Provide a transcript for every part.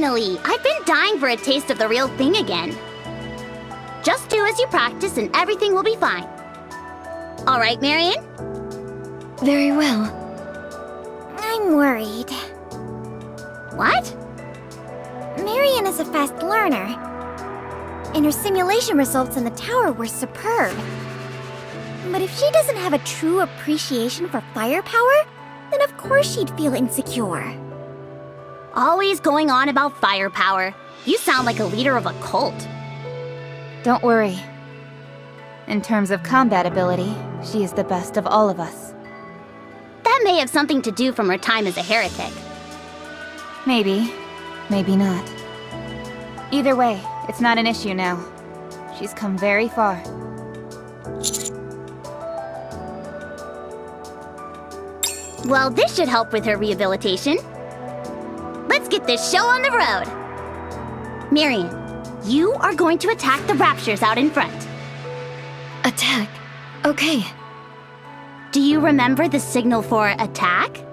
Finally! I've been dying for a taste of the real thing again. Just do as you practice and everything will be fine. All right, Marion? Very well. I'm worried. What? Marion is a fast learner, and her simulation results in the tower were superb. But if she doesn't have a true appreciation for firepower, then of course she'd feel insecure. Always going on about firepower. You sound like a leader of a cult. Don't worry. In terms of combat ability, she is the best of all of us. That may have something to do from her time as a heretic. Maybe. Maybe not. Either way, it's not an issue now. She's come very far. Well, this should help with her rehabilitation. Let's get this show on the road. Marion, you are going to attack the Raptures out in front. Attack? Okay. Do you remember the signal for attack?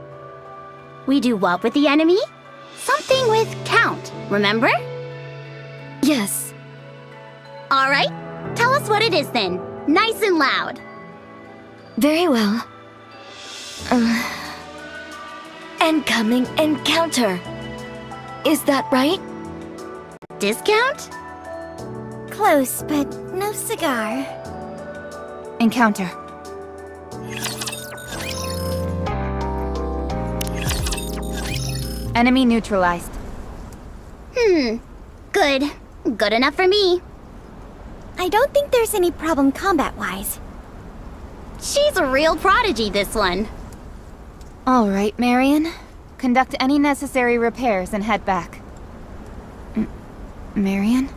We do what with the enemy? Something with count, remember? Yes. All right, tell us what it is then. Nice and loud. Very well. Incoming encounter. Is that right? Discount? Close, but no cigar. Encounter. Enemy neutralized. Good. Good enough for me. I don't think there's any problem combat-wise. She's a real prodigy, this one. All right, Marion. Conduct any necessary repairs and head back. Marion?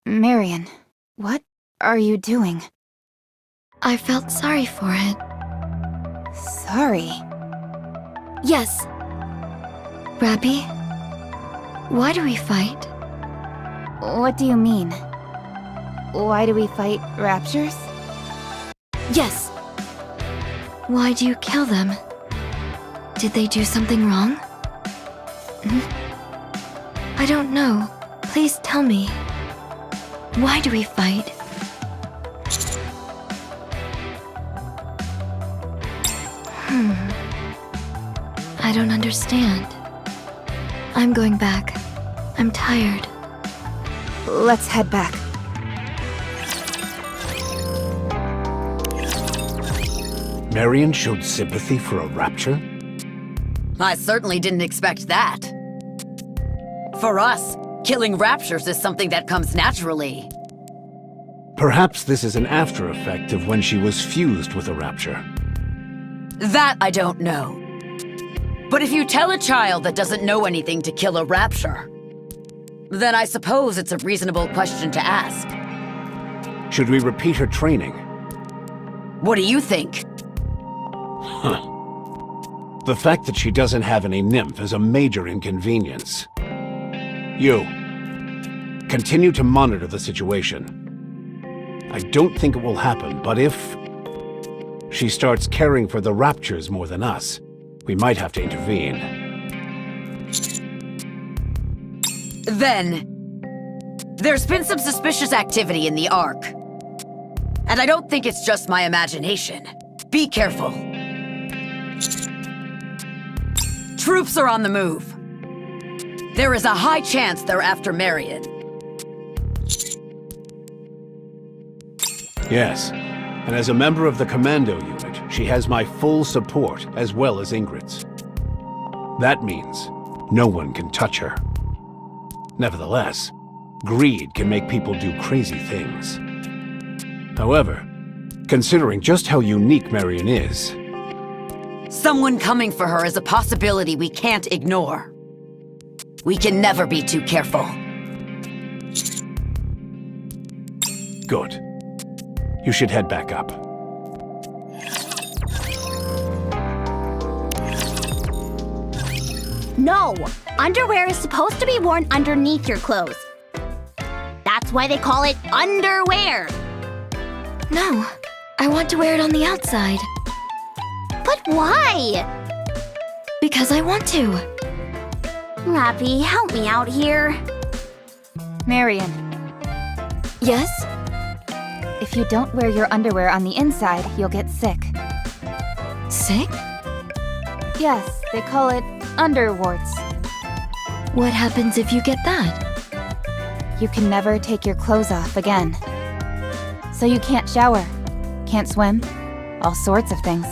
Marion, what are you doing? I felt sorry for it. Sorry? Yes. Rappy? Why do we fight? What do you mean? Why do we fight Raptures? Yes. Why do you kill them? Did they do something wrong? I don't know. Please tell me. Why do we fight? I don't understand. I'm going back. I'm tired. Let's head back. Marion showed sympathy for a rapture? I certainly didn't expect that. For us, killing raptures is something that comes naturally. Perhaps this is an after effect of when she was fused with a rapture. That I don't know. But if you tell a child that doesn't know anything to kill a rapture, then I suppose it's a reasonable question to ask. Should we repeat her training? What do you think? The fact that she doesn't have any nymph is a major inconvenience. You, continue to monitor the situation. I don't think it will happen, but if she starts caring for the raptures more than us, we might have to intervene. Then, there's been some suspicious activity in the Ark. And I don't think it's just my imagination. Be careful. Troops are on the move. There is a high chance they're after Marion. Yes, and as a member of the commando unit, she has my full support as well as Ingrid's. That means no one can touch her. Nevertheless, greed can make people do crazy things. However, considering just how unique Marion is, Someone coming for her is a possibility we can't ignore. We can never be too careful. good. You should head back up. No! Underwear is supposed to be worn underneath your clothes. That's why they call it underwear. No, I want to wear it on the outside. But why? Because I want to. Rappy, help me out here. Marion, Yes? if you don't wear your underwear on the inside, you'll get sick. Sick? Yes, they call it underwarts. What happens if you get that? You can never take your clothes off again. So you can't shower, can't swim, all sorts of things.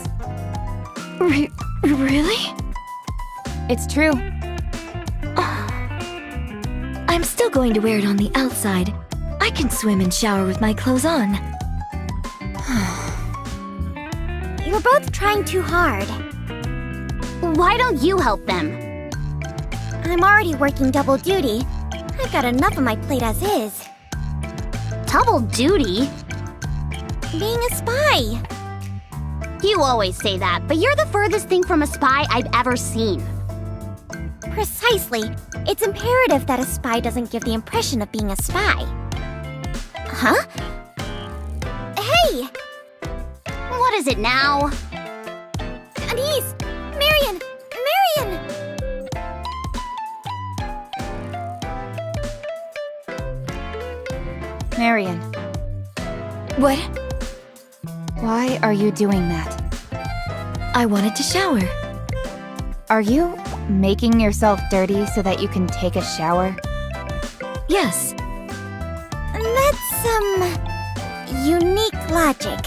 Really? It's true. I'm still going to wear it on the outside. I can swim and shower with my clothes on. You're both trying too hard. Why don't you help them? I'm already working double duty. I've got enough on my plate as is. Double duty? Being a spy. You always say that, but you're the furthest thing from a spy I've ever seen. Precisely. It's imperative that a spy doesn't give the impression of being a spy. Huh? Hey! What is it now? Anise! Marion! Marion! Marion, What? why are you doing that? I wanted to shower. Are you making yourself dirty so that you can take a shower? Yes. That's, unique logic.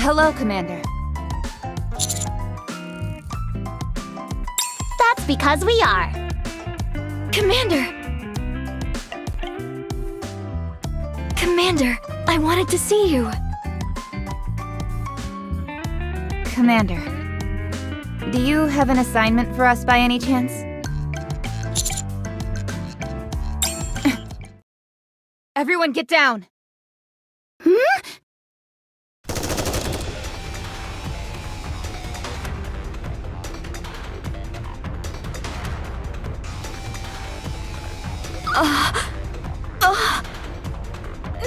Hello, Commander. That's because we are. Commander! Commander, I wanted to see you. Commander, do you have an assignment for us by any chance? Everyone get down!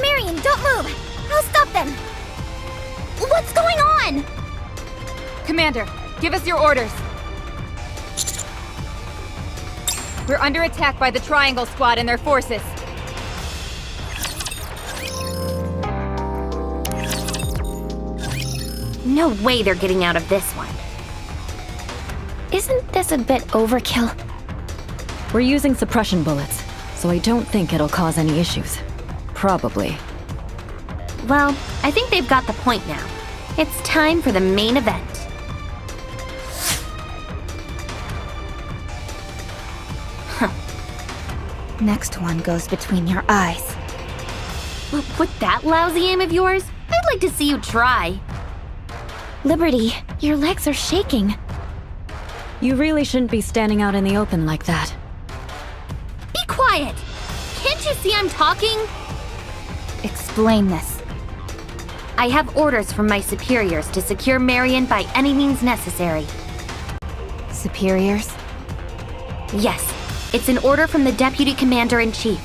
Marion, don't move! I'll stop them! What's going on? Commander, give us your orders. We're under attack by the Triangle Squad and their forces. No way they're getting out of this one. Isn't this a bit overkill? We're using suppression bullets, so I don't think it'll cause any issues. Probably. Well, I think they've got the point now. It's time for the main event. Next one goes between your eyes. With that lousy aim of yours, I'd like to see you try. Liberty, your legs are shaking. You really shouldn't be standing out in the open like that. Be quiet! Can't you see I'm talking? Explain this. I have orders from my superiors to secure Marion by any means necessary. Superiors? Yes, it's an order from the Deputy Commander-in-Chief.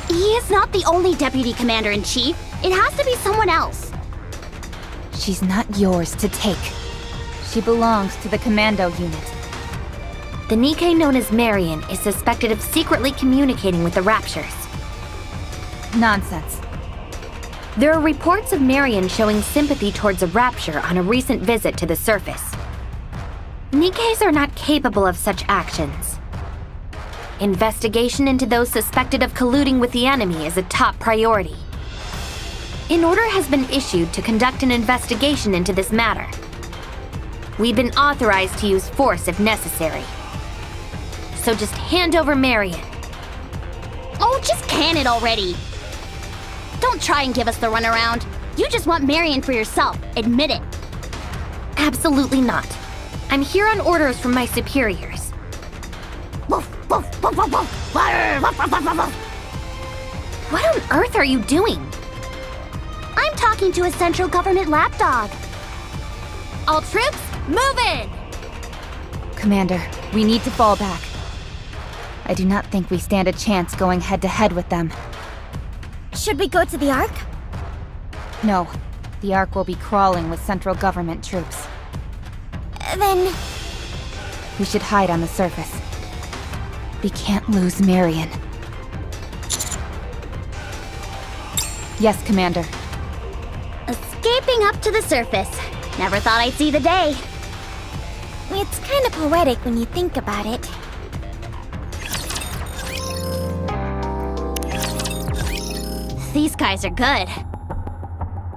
He is not the only Deputy Commander-in-Chief. It has to be someone else. She's not yours to take. She belongs to the commando unit. The Nikke known as Marion is suspected of secretly communicating with the Raptures. Nonsense. There are reports of Marion showing sympathy towards a Rapture on a recent visit to the surface. Nikkes are not capable of such actions. Investigation into those suspected of colluding with the enemy is a top priority. An order has been issued to conduct an investigation into this matter. We've been authorized to use force if necessary. So just hand over Marion. Oh, just can it already! Don't try and give us the runaround. You just want Marion for yourself. Admit it. Absolutely not. I'm here on orders from my superiors. Woof, woof, woof, woof, woof. What on earth are you doing? I'm talking to a central government lapdog. All troops, move in! Commander, we need to fall back. I do not think we stand a chance going head-to-head with them. Should we go to the Ark? No, the Ark will be crawling with central government troops. Then... We should hide on the surface. We can't lose Marion. Yes, Commander. escaping up to the surface. Never thought I'd see the day. It's kind of poetic when you think about it. These guys are good.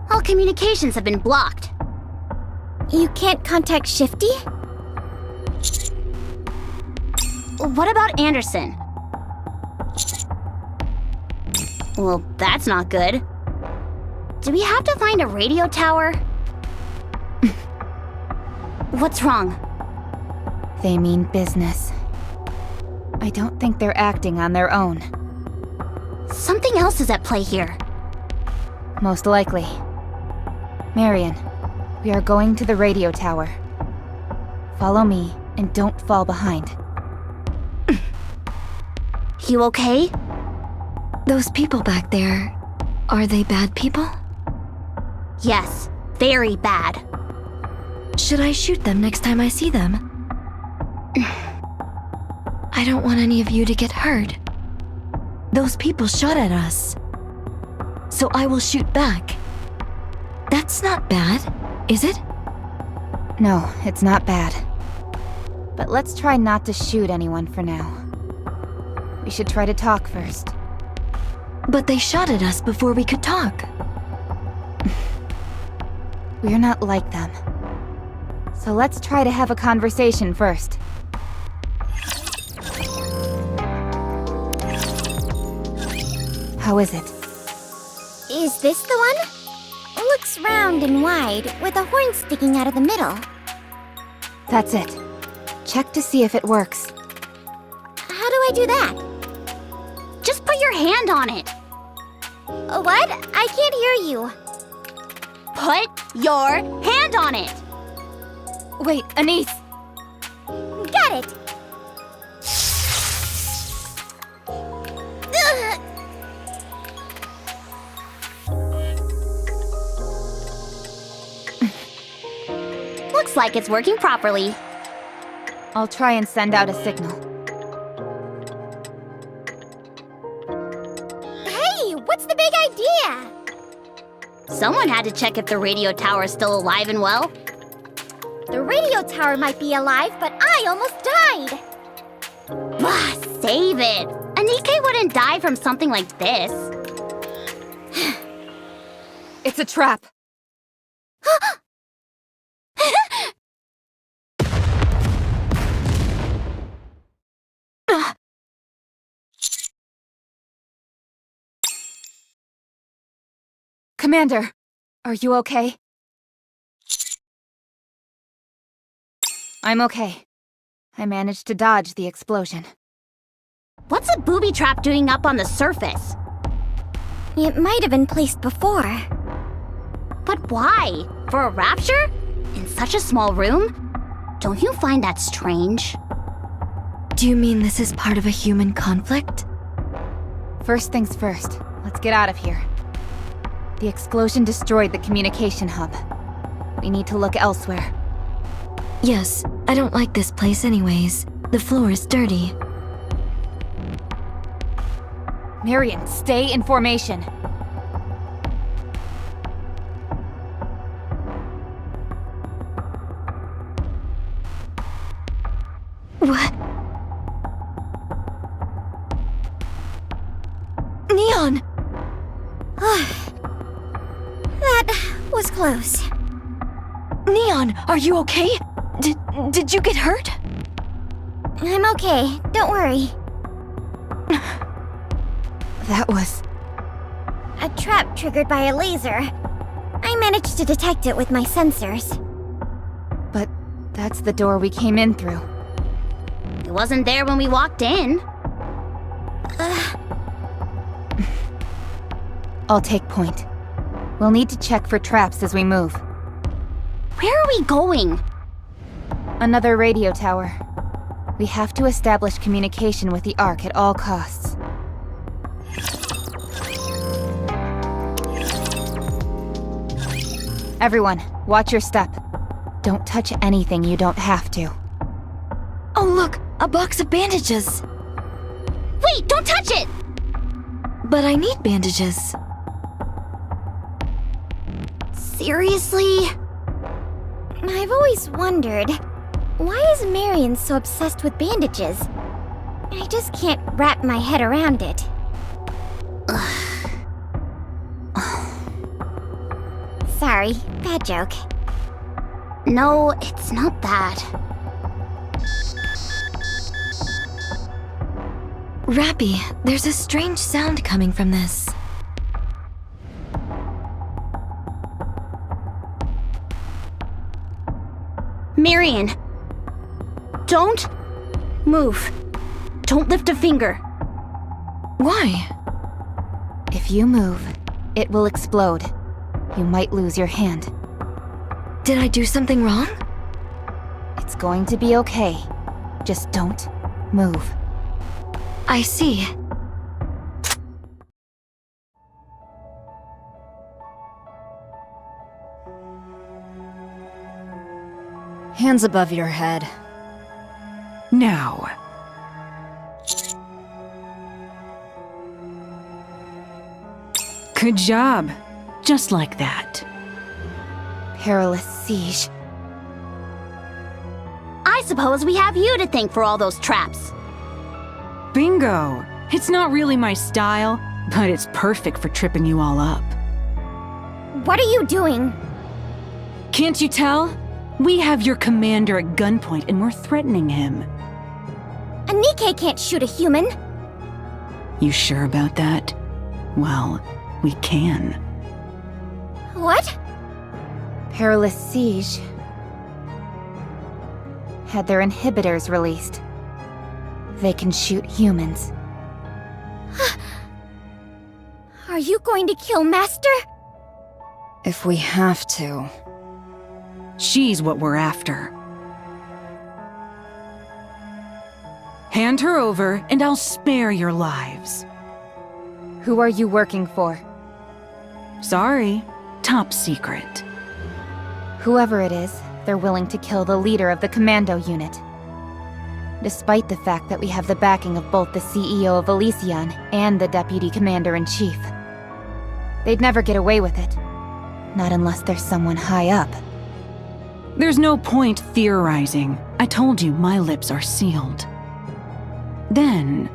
All communications have been blocked. You can't contact Shifty? What about Anderson? Well, that's not good. Do we have to find a radio tower? What's wrong? They mean business. I don't think they're acting on their own. Something else is at play here. Most likely. Marion, we are going to the radio tower. Follow me and don't fall behind. You okay? Those people back there, are they bad people? Yes, very bad. Should I shoot them next time I see them? I don't want any of you to get hurt. Those people shot at us. So I will shoot back. That's not bad, is it? No, it's not bad. But let's try not to shoot anyone for now. We should try to talk first. But they shot at us before we could talk. We're not like them. So let's try to have a conversation first. How is it? Is this the one? It looks round and wide, with a horn sticking out of the middle. That's it. Check to see if it works. How do I do that? Just put your hand on it. What? I can't hear you. Put your hand on it. Wait, Anise! Got it. Ugh. Looks like it's working properly. I'll try and send out a signal. Hey, what's the big idea? Someone had to check if the radio tower is still alive and well. The radio tower might be alive, but I almost died. Bah, save it. A Nikke wouldn't die from something like this. It's a trap! Commander, are you okay? I'm okay. I managed to dodge the explosion. What's a booby trap doing up on the surface? It might have been placed before. But why? For a rapture? In such a small room? Don't you find that strange? Do you mean this is part of a human conflict? First things first, let's get out of here. The explosion destroyed the communication hub. We need to look elsewhere. Yes, I don't like this place anyways. The floor is dirty. Marion, stay in formation. What? Neon! That was close. Neon, are you okay? Did you get hurt? I'm okay, don't worry. That was... A trap triggered by a laser. I managed to detect it with my sensors. But that's the door we came in through. It wasn't there when we walked in. I'll take point. We'll need to check for traps as we move. Where are we going? Another radio tower. We have to establish communication with the Ark at all costs. Everyone, watch your step. Don't touch anything you don't have to. Oh look, a box of bandages. Wait, don't touch it! But I need bandages. Seriously? I've always wondered, why is Marion so obsessed with bandages? I just can't wrap my head around it. Sorry, bad joke. No, it's not that. Rappy, there's a strange sound coming from this. Marion! Don't move. Don't lift a finger. Why? If you move, it will explode. You might lose your hand. Did I do something wrong? It's going to be okay. Just don't move. I see. Hands above your head. Now. Good job. Just like that. Perilous siege. I suppose we have you to thank for all those traps. Bingo! It's not really my style, but it's perfect for tripping you all up. What are you doing? Can't you tell? We have your commander at gunpoint and we're threatening him. A Nikke can't shoot a human. You sure about that? Well, we can. What? Perilous siege had their inhibitors released. They can shoot humans. Are you going to kill Master? If we have to. She's what we're after. Hand her over and I'll spare your lives. Who are you working for? Sorry, top secret. Whoever it is, they're willing to kill the leader of the commando unit. Despite the fact that we have the backing of both the CEO of Elysion and the Deputy Commander-in-Chief. They'd never get away with it. Not unless there's someone high up. There's no point theorizing. I told you my lips are sealed. Then,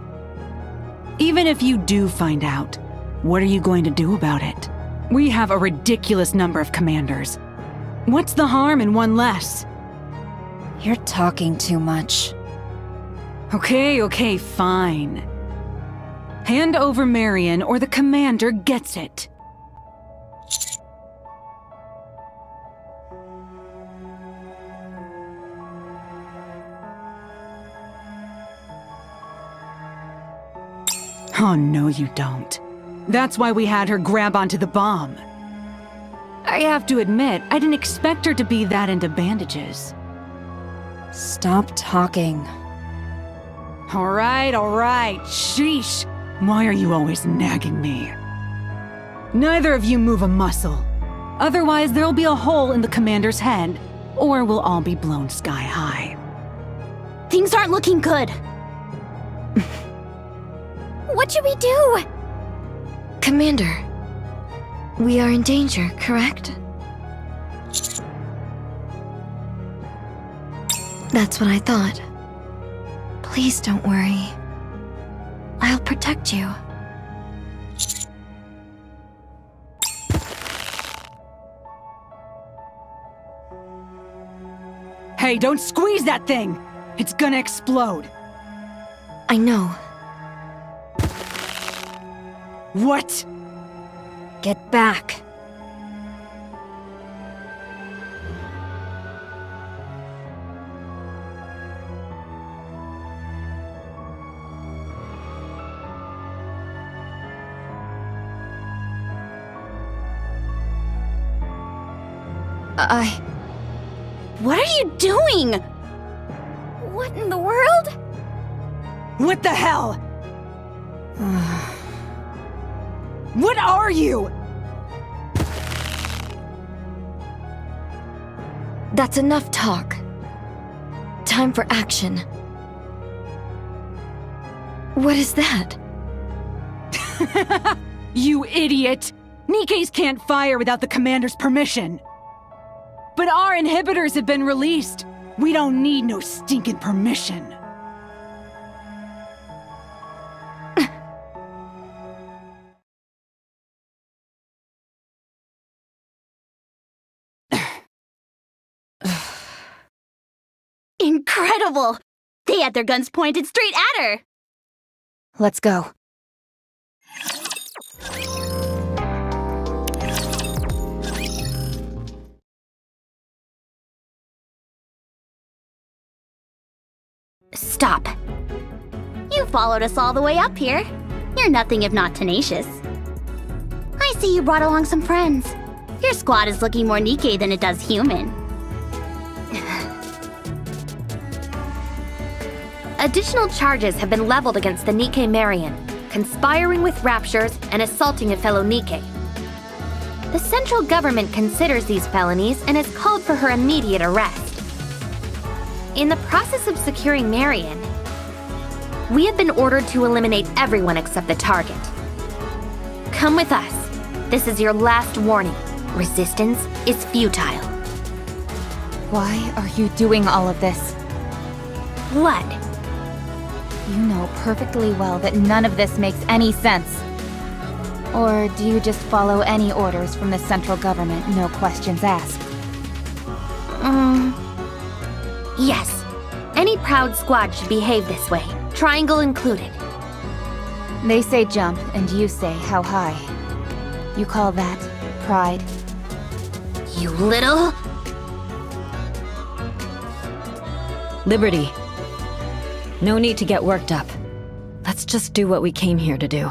even if you do find out, what are you going to do about it? We have a ridiculous number of commanders. What's the harm in one less? You're talking too much. Okay, fine. Hand over Marion or the commander gets it. Oh, no you don't. That's why we had her grab onto the bomb. I have to admit, I didn't expect her to be that into bandages. Stop talking. All right, sheesh. Why are you always nagging me? Neither of you move a muscle. Otherwise, there'll be a hole in the commander's head, or we'll all be blown sky high. Things aren't looking good. What should we do? Commander, we are in danger, correct? That's what I thought. Please don't worry. I'll protect you. Hey, don't squeeze that thing! It's gonna explode. I know. What? Get back. What are you doing? What in the world? What the hell? What are you? That's enough talk. Time for action. What is that? You idiot! Nikke's can't fire without the commander's permission. But our inhibitors have been released. We don't need no stinking permission. Incredible! They had their guns pointed straight at her! Let's go. Stop. You followed us all the way up here. You're nothing if not tenacious. I see you brought along some friends. Your squad is looking more Nikke than it does human. Additional charges have been leveled against the Nikke Marion, conspiring with Raptures and assaulting a fellow Nikke. The central government considers these felonies and has called for her immediate arrest. In the process of securing Marion, we have been ordered to eliminate everyone except the target. Come with us. This is your last warning. Resistance is futile. Why are you doing all of this? What? You know perfectly well that none of this makes any sense. Or do you just follow any orders from the central government, no questions asked? Yes. Any proud squad should behave this way, Triangle included. They say jump, and you say how high. You call that pride? You little... Liberty. No need to get worked up. Let's just do what we came here to do.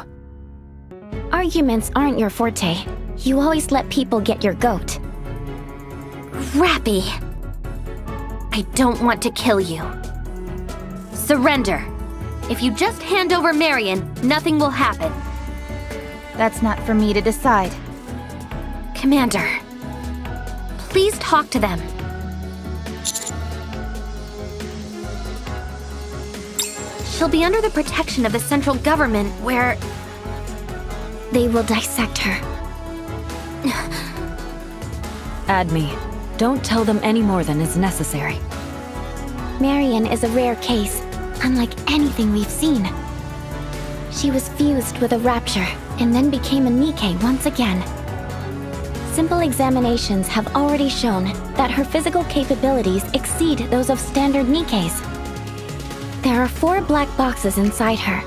Arguments aren't your forte. You always let people get your goat. Rappy. I don't want to kill you. Surrender. If you just hand over Marion, nothing will happen. That's not for me to decide. Commander, please talk to them. She'll be under the protection of the central government where... They will dissect her. Adme, don't tell them any more than is necessary. Marion is a rare case, unlike anything we've seen. She was fused with a rapture, and then became a Nikke once again. Simple examinations have already shown that her physical capabilities exceed those of standard Nikkes. There are 4 black boxes inside her.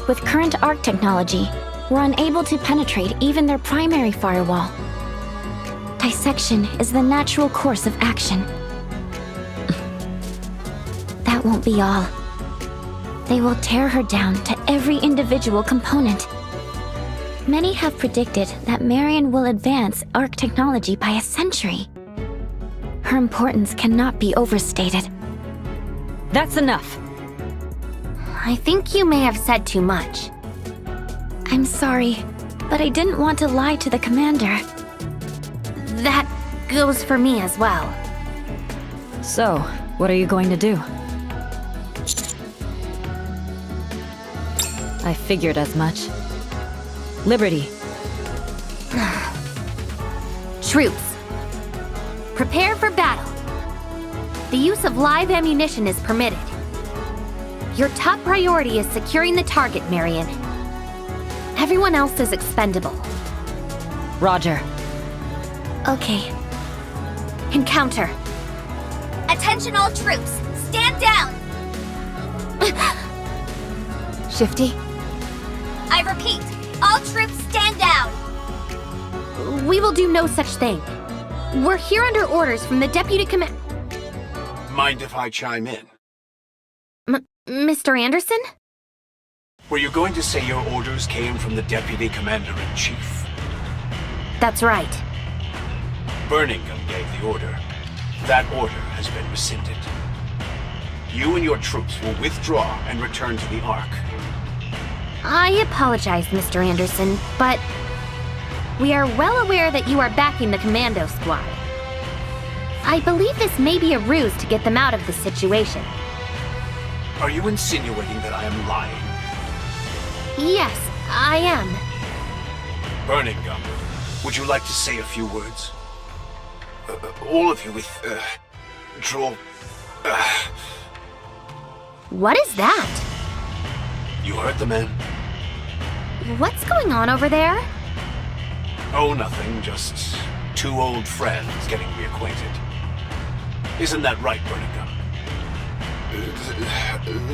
With current ARC technology, we're unable to penetrate even their primary firewall. Dissection is the natural course of action. That won't be all. They will tear her down to every individual component. Many have predicted that Marion will advance ARC technology by a century. Her importance cannot be overstated. That's enough. I think you may have said too much. I'm sorry, but I didn't want to lie to the commander. That goes for me as well. So, what are you going to do? I figured as much. Liberty. Troops, prepare for battle. The use of live ammunition is permitted. Your top priority is securing the target, Marion. Everyone else is expendable. Roger. Okay. Encounter. Attention all troops! Stand down! Shifty? I repeat, all troops stand down! We will do no such thing. We're here under orders from the Deputy Command... Mind if I chime in? Mr. Anderson? Were you going to say your orders came from the Deputy Commander-in-Chief? That's right. Birmingham gave the order. That order has been rescinded. You and your troops will withdraw and return to the Ark. I apologize, Mr. Anderson, but we are well aware that you are backing the commando squad. I believe this may be a ruse to get them out of this situation. Are you insinuating that I am lying? Yes, I am. Birmingham, would you like to say a few words? All of you with, draw... What is that? You heard the man? What's going on over there? Oh, nothing, just two old friends getting reacquainted. Isn't that right, Birmingham?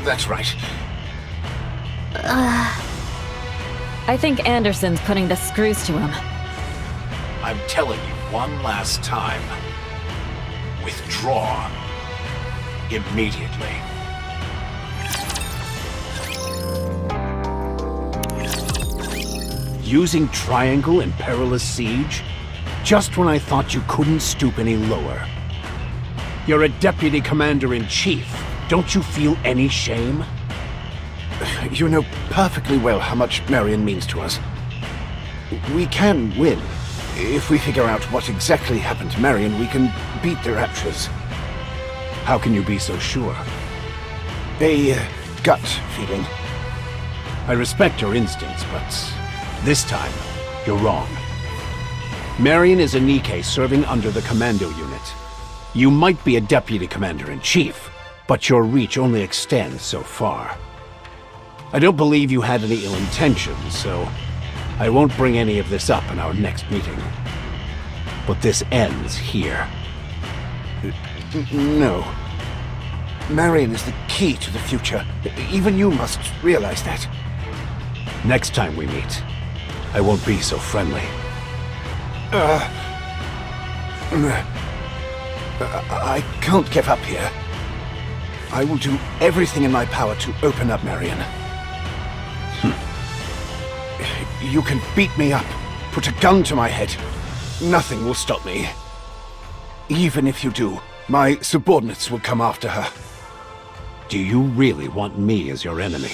That's right. I think Anderson's putting the screws to him. I'm telling you one last time. Withdraw. Immediately. Using Triangle in perilous siege? Just when I thought you couldn't stoop any lower. You're a Deputy Commander-in-Chief. Don't you feel any shame? You know perfectly well how much Marion means to us. We can win. If we figure out what exactly happened to Marion, we can beat the Raptures. How can you be so sure? A gut feeling. I respect your instincts, but this time, you're wrong. Marion is a Nikke serving under the Commando unit. You might be a Deputy Commander-in-Chief, but your reach only extends so far. I don't believe you had any ill intentions, so I won't bring any of this up in our next meeting. But this ends here. No. Marion is the key to the future. Even you must realize that. Next time we meet, I won't be so friendly. I can't give up here. I will do everything in my power to open up Marion. You can beat me up, put a gun to my head. Nothing will stop me. Even if you do, my subordinates will come after her. Do you really want me as your enemy?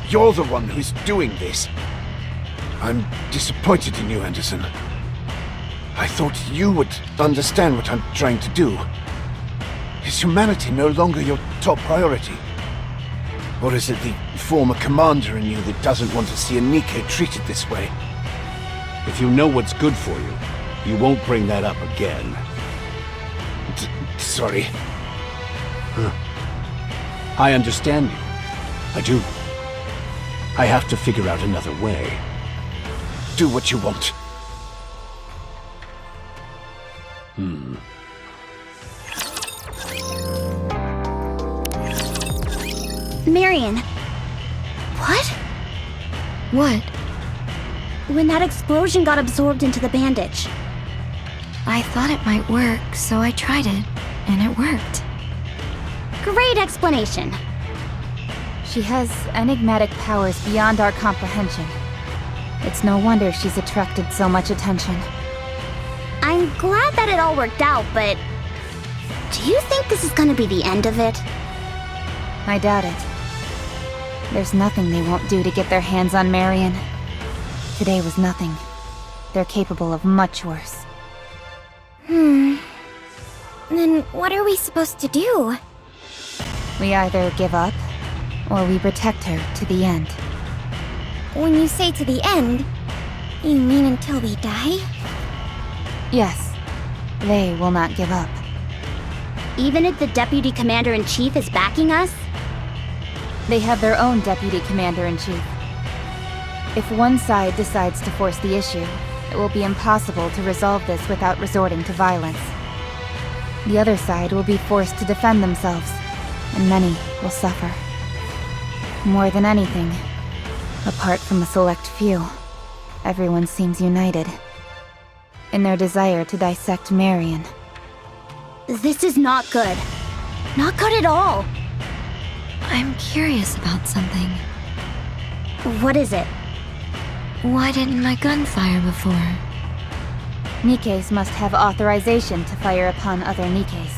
You're the one who's doing this. I'm disappointed in you, Anderson. I thought you would understand what I'm trying to do. Is humanity no longer your top priority? Or is it the former commander in you that doesn't want to see a Nikke treated this way? If you know what's good for you, you won't bring that up again. Sorry. I understand you. I do. I have to figure out another way. Do what you want. Marion. What? What? When that explosion got absorbed into the bandage. I thought it might work, so I tried it, and it worked. Great explanation. She has enigmatic powers beyond our comprehension. It's no wonder she's attracted so much attention. I'm glad that it all worked out, but do you think this is gonna be the end of it? I doubt it. There's nothing they won't do to get their hands on Marion. Today was nothing. They're capable of much worse. Then what are we supposed to do? We either give up, or we protect her to the end. When you say to the end, you mean until we die? Yes, they will not give up. Even if the Deputy Commander-in-Chief is backing us? They have their own Deputy Commander-in-Chief. If one side decides to force the issue, it will be impossible to resolve this without resorting to violence. The other side will be forced to defend themselves, and many will suffer. More than anything, apart from a select few, everyone seems united in their desire to dissect Marion. This is not good. Not good at all. I'm curious about something. What is it? Why didn't my gun fire before? Nikkes must have authorization to fire upon other Nikkes.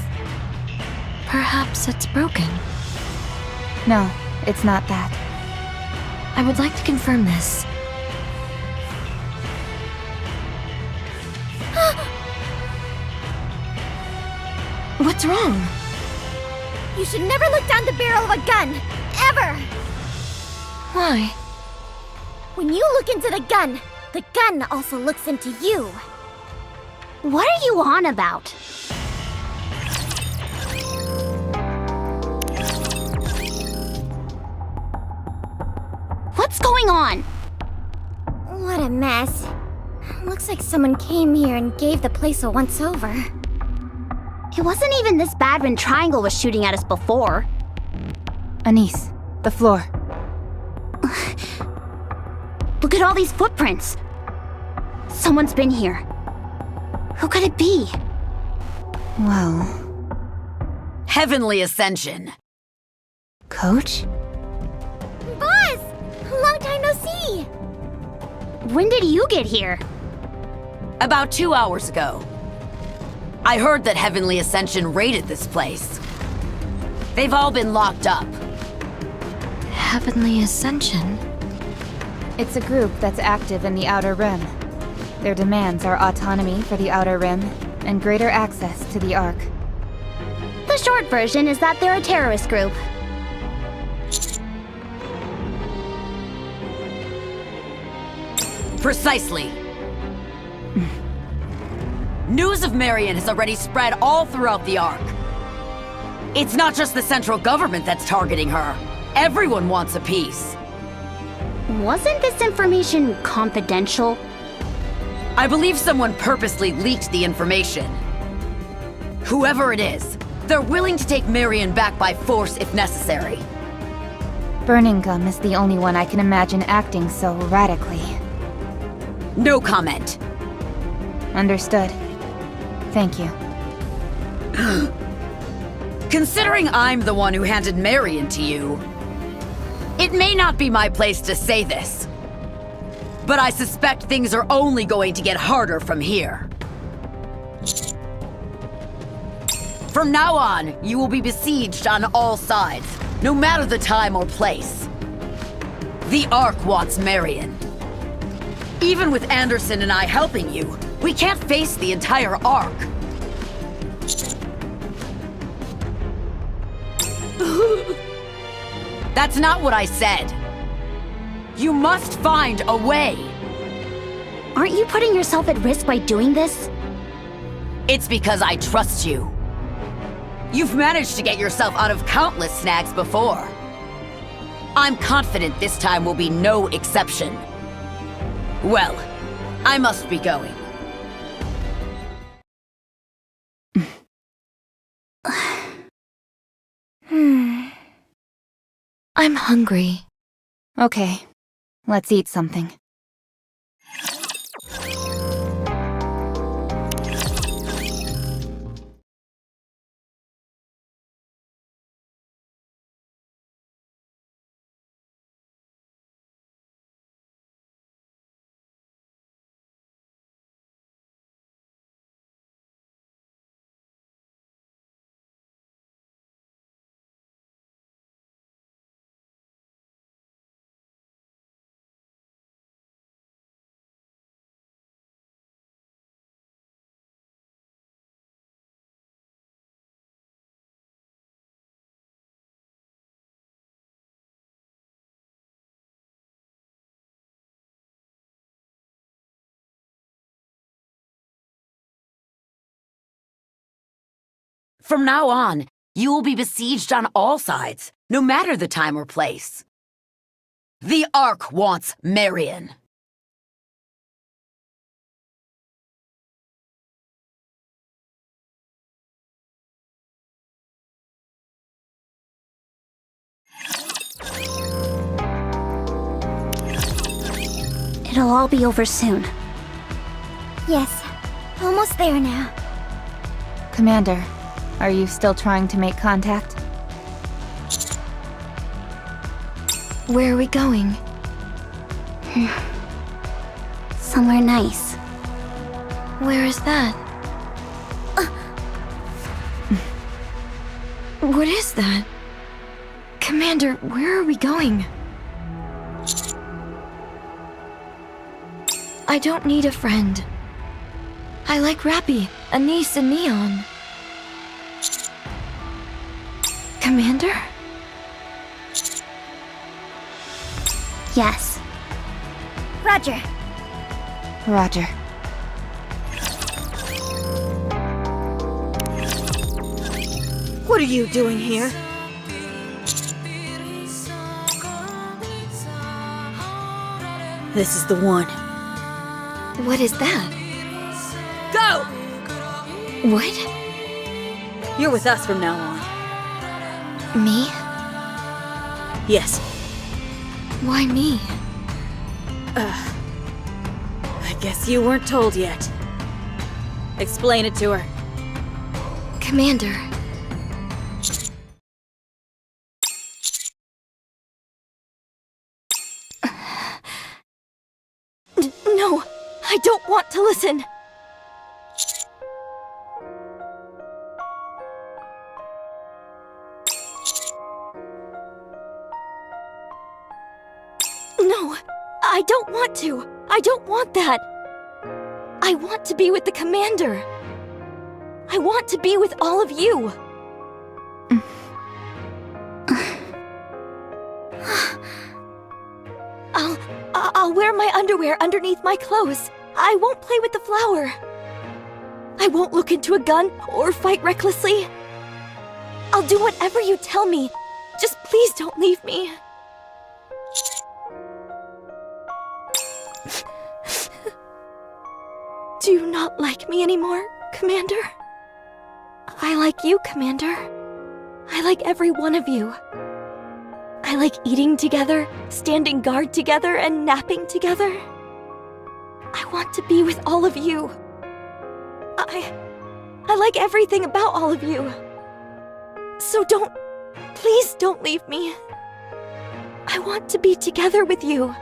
Perhaps it's broken. No, it's not that. I would like to confirm this. What's wrong? You should never look down the barrel of a gun! Ever! Why? When you look into the gun also looks into you. What are you on about? What's going on? What a mess. Looks like someone came here and gave the place a once-over. It wasn't even this bad when Triangle was shooting at us before. Anise, the floor. Look at all these footprints. Someone's been here. Who could it be? Well... Heavenly Ascension. Coach? Boss! Long time no see! When did you get here? About 2 hours ago. I heard that Heavenly Ascension raided this place. They've all been locked up. Heavenly Ascension? It's a group that's active in the Outer Rim. Their demands are autonomy for the Outer Rim and greater access to the Ark. The short version is that they're a terrorist group. Precisely. News of Marion has already spread all throughout the Ark. It's not just the central government that's targeting her. Everyone wants a piece. Wasn't this information confidential? I believe someone purposely leaked the information. Whoever it is, they're willing to take Marion back by force if necessary. Burning Gum is the only one I can imagine acting so radically. No comment. Understood. Thank you. Considering I'm the one who handed Marion to you, it may not be my place to say this, but I suspect things are only going to get harder from here. From now on, you will be besieged on all sides, no matter the time or place. The Ark wants Marion. Even with Anderson and I helping you, we can't face the entire Ark. That's not what I said. You must find a way. Aren't you putting yourself at risk by doing this? It's because I trust you. You've managed to get yourself out of countless snags before. I'm confident this time will be no exception. Well, I must be going. I'm hungry. Okay, let's eat something. From now on, you will be besieged on all sides, no matter the time or place. The Ark wants Marion. It'll all be over soon. Yes, almost there now. Commander, are you still trying to make contact? Where are we going? Somewhere nice. Where is that? What is that? Commander, where are we going? I don't need a friend. I like Rappy, Anise, and Neon. Commander? Yes. Roger. Roger. What are you doing here? This is the one. What is that? Go! What? You're with us from now on. Me? Yes. Why me? I guess you weren't told yet. Explain it to her. Commander. No, I don't want to listen. No, I don't want to. I don't want that. I want to be with the Commander. I want to be with all of you. I'll wear my underwear underneath my clothes. I won't play with the flower. I won't look into a gun or fight recklessly. I'll do whatever you tell me. Just please don't leave me. Do you not like me anymore, Commander? I like you, Commander. I like every one of you. I like eating together, standing guard together, and napping together. I want to be with all of you. I like everything about all of you. So please don't leave me. I want to be together with you.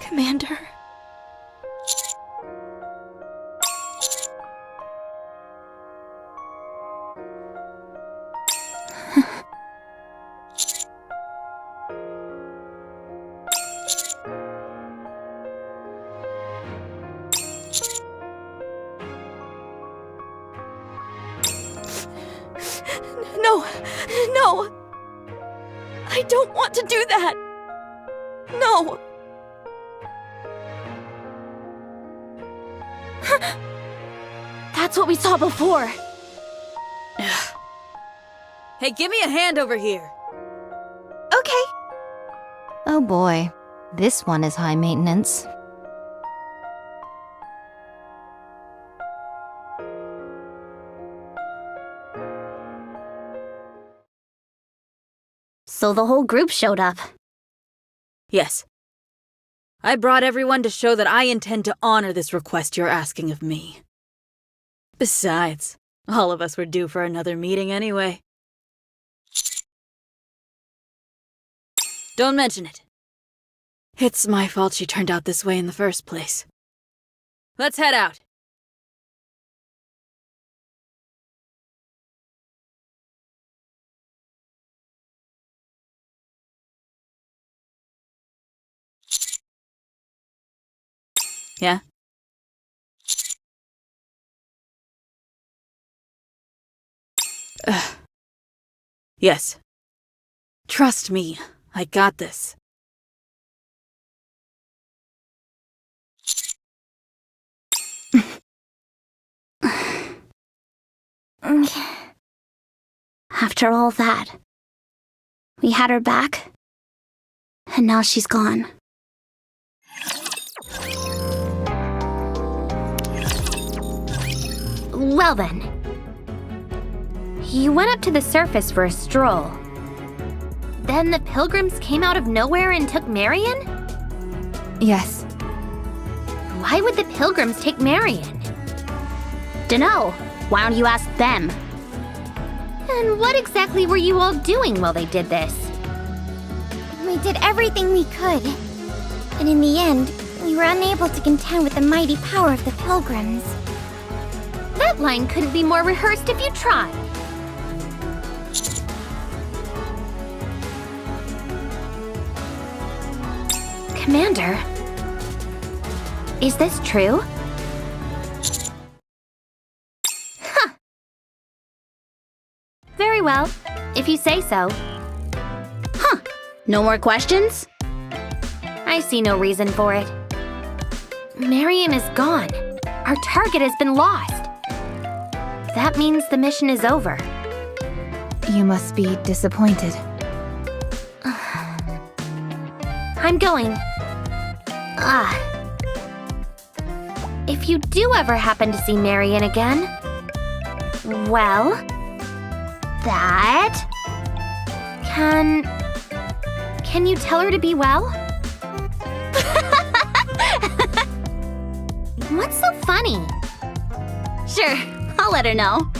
Commander. No! I don't want to do that! No! That's what we saw before! Hey, give me a hand over here. Okay. Oh boy, this one is high maintenance. So the whole group showed up. Yes. I brought everyone to show that I intend to honor this request you're asking of me. Besides, all of us were due for another meeting anyway. Don't mention it. It's my fault she turned out this way in the first place. Let's head out. Yeah? Yes. Trust me, I got this. After all that, we had her back, and now she's gone. Well then. You went up to the surface for a stroll. Then the pilgrims came out of nowhere and took Marion? Yes. Why would the pilgrims take Marion? Dunno. Why don't you ask them? And what exactly were you all doing while they did this? We did everything we could. And in the end, we were unable to contend with the mighty power of the Pilgrims. That line couldn't be more rehearsed if you tried. Commander, is this true? Huh. Very well, if you say so. Huh. No more questions? I see no reason for it. Marion is gone. Our target has been lost. That means the mission is over. You must be disappointed. I'm going. If you do ever happen to see Marion again, well, that... Can you tell her to be well? What's so funny? Sure, I'll let her know.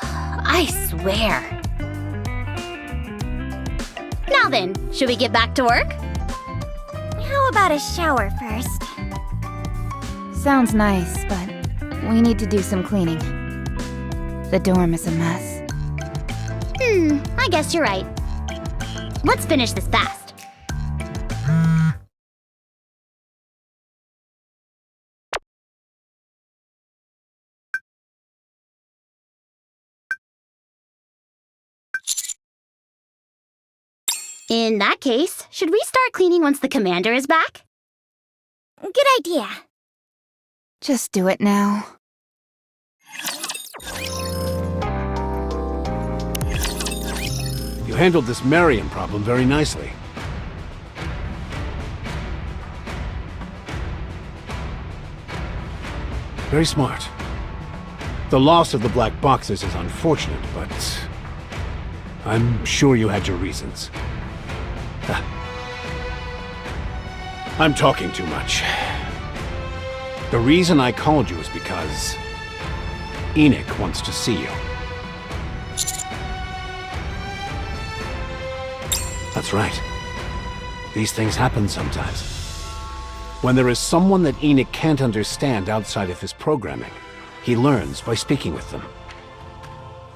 I swear. Now then, should we get back to work? How about a shower first? Sounds nice, but we need to do some cleaning. The dorm is a mess. I guess you're right. Let's finish this fast. In that case, should we start cleaning once the commander is back? Good idea. Just do it now. You handled this Marion problem very nicely. Very smart. The loss of the black boxes is unfortunate, but I'm sure you had your reasons. I'm talking too much. The reason I called you is because Enoch wants to see you. That's right. These things happen sometimes. When there is someone that Enoch can't understand outside of his programming, he learns by speaking with them.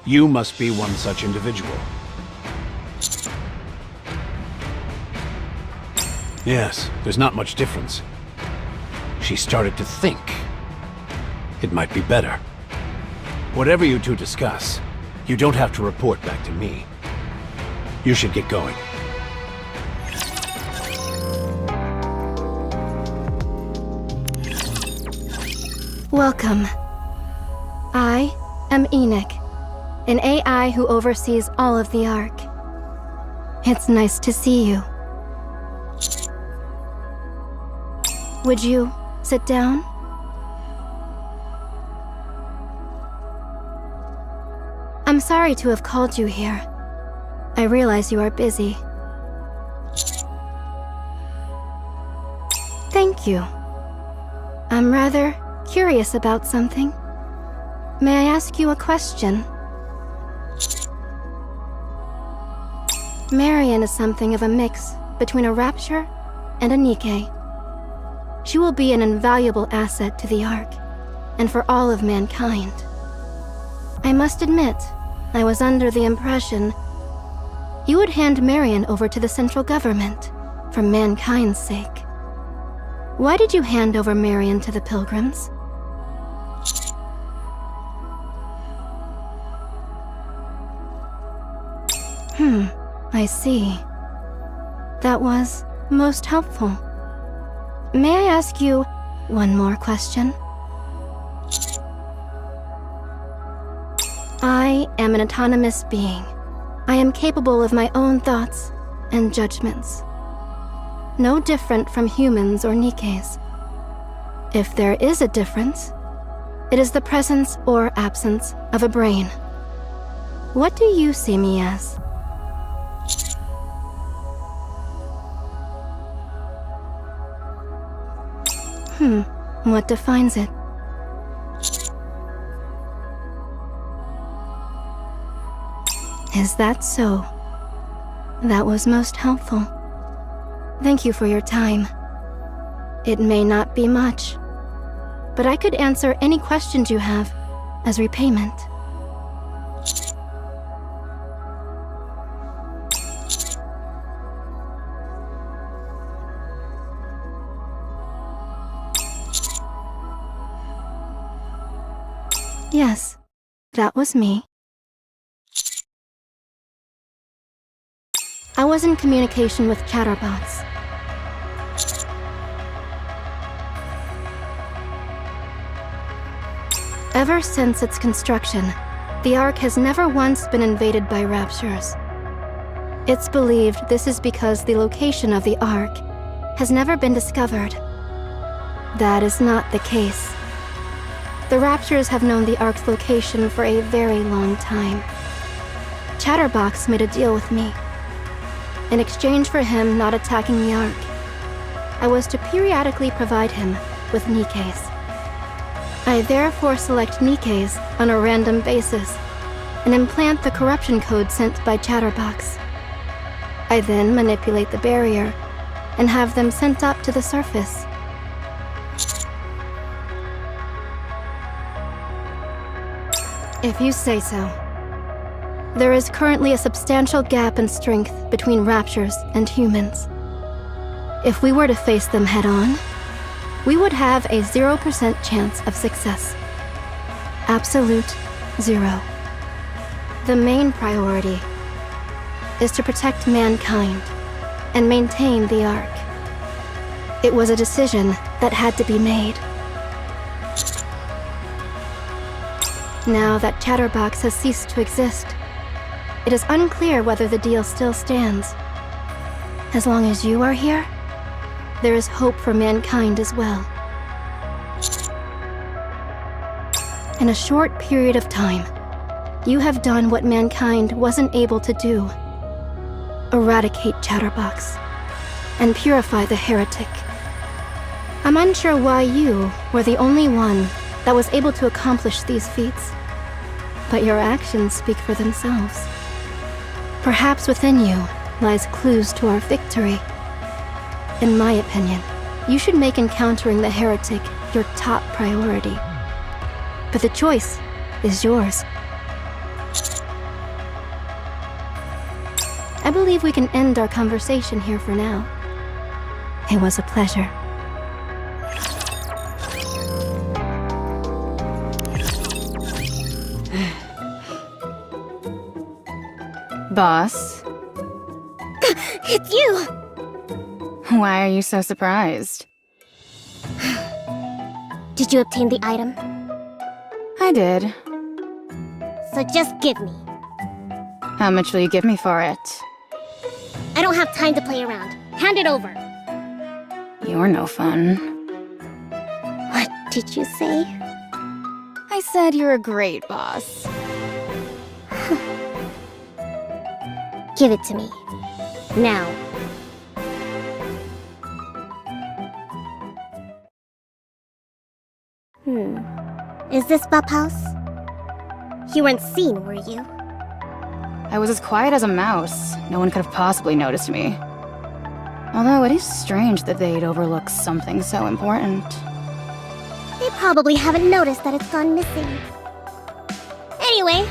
You must be one such individual. Yes, there's not much difference. She started to think it might be better. Whatever you two discuss, you don't have to report back to me. You should get going. Welcome. I am Enoch, an AI who oversees all of the Ark. It's nice to see you. Would you sit down? I'm sorry to have called you here. I realize you are busy. Thank you. I'm rather curious about something. May I ask you a question? Marion is something of a mix between a Rapture and a Nikke. She will be an invaluable asset to the Ark, and for all of mankind. I must admit, I was under the impression you would hand Marion over to the central government for mankind's sake. Why did you hand over Marion to the Pilgrims? I see. That was most helpful. May I ask you one more question? I am an autonomous being. I am capable of my own thoughts and judgments. No different from humans or Nikkes. If there is a difference, it is the presence or absence of a brain. What do you see me as? What defines it? Is that so? That was most helpful. Thank you for your time. It may not be much, but I could answer any questions you have as repayment. Yes, that was me. I was in communication with Chatterbox. Ever since its construction, the Ark has never once been invaded by Raptures. It's believed this is because the location of the Ark has never been discovered. That is not the case. The Raptures have known the Ark's location for a very long time. Chatterbox made a deal with me. In exchange for him not attacking the Ark, I was to periodically provide him with Nikkes. I therefore select Nikkes on a random basis and implant the corruption code sent by Chatterbox. I then manipulate the barrier and have them sent up to the surface. If you say so. There is currently a substantial gap in strength between Raptures and humans. If we were to face them head-on, we would have a 0% chance of success. Absolute zero. The main priority is to protect mankind and maintain the Ark. It was a decision that had to be made. Now that Chatterbox has ceased to exist, it is unclear whether the deal still stands. As long as you are here, there is hope for mankind as well. In a short period of time, you have done what mankind wasn't able to do. Eradicate Chatterbox and purify the heretic. I'm unsure why you were the only one that was able to accomplish these feats, but your actions speak for themselves. Perhaps within you lies clues to our victory. In my opinion, you should make encountering the heretic your top priority. But the choice is yours. I believe we can end our conversation here for now. It was a pleasure. Boss, It's you! why are you so surprised? Did you obtain the item? I did. So just give me. How much will you give me for it? I don't have time to play around. Hand it over. You're no fun. What did you say? I said you're a great boss. Give it to me. Now. Is this Bub House? You weren't seen, were you? I was as quiet as a mouse. No one could have possibly noticed me. Although it is strange that they'd overlook something so important. They probably haven't noticed that it's gone missing. Anyway,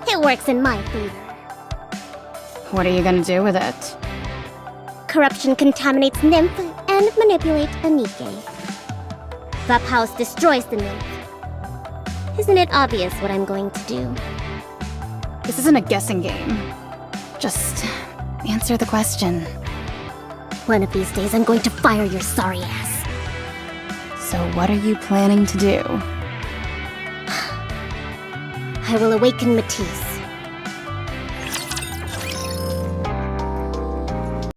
it works in my favor. What are you gonna do with it? Corruption contaminates Nymph and manipulates a Nikke. Bub House destroys the Nymph. Isn't it obvious what I'm going to do? This isn't a guessing game. Just answer the question. One of these days I'm going to fire your sorry ass. So what are you planning to do? I will awaken Matisse.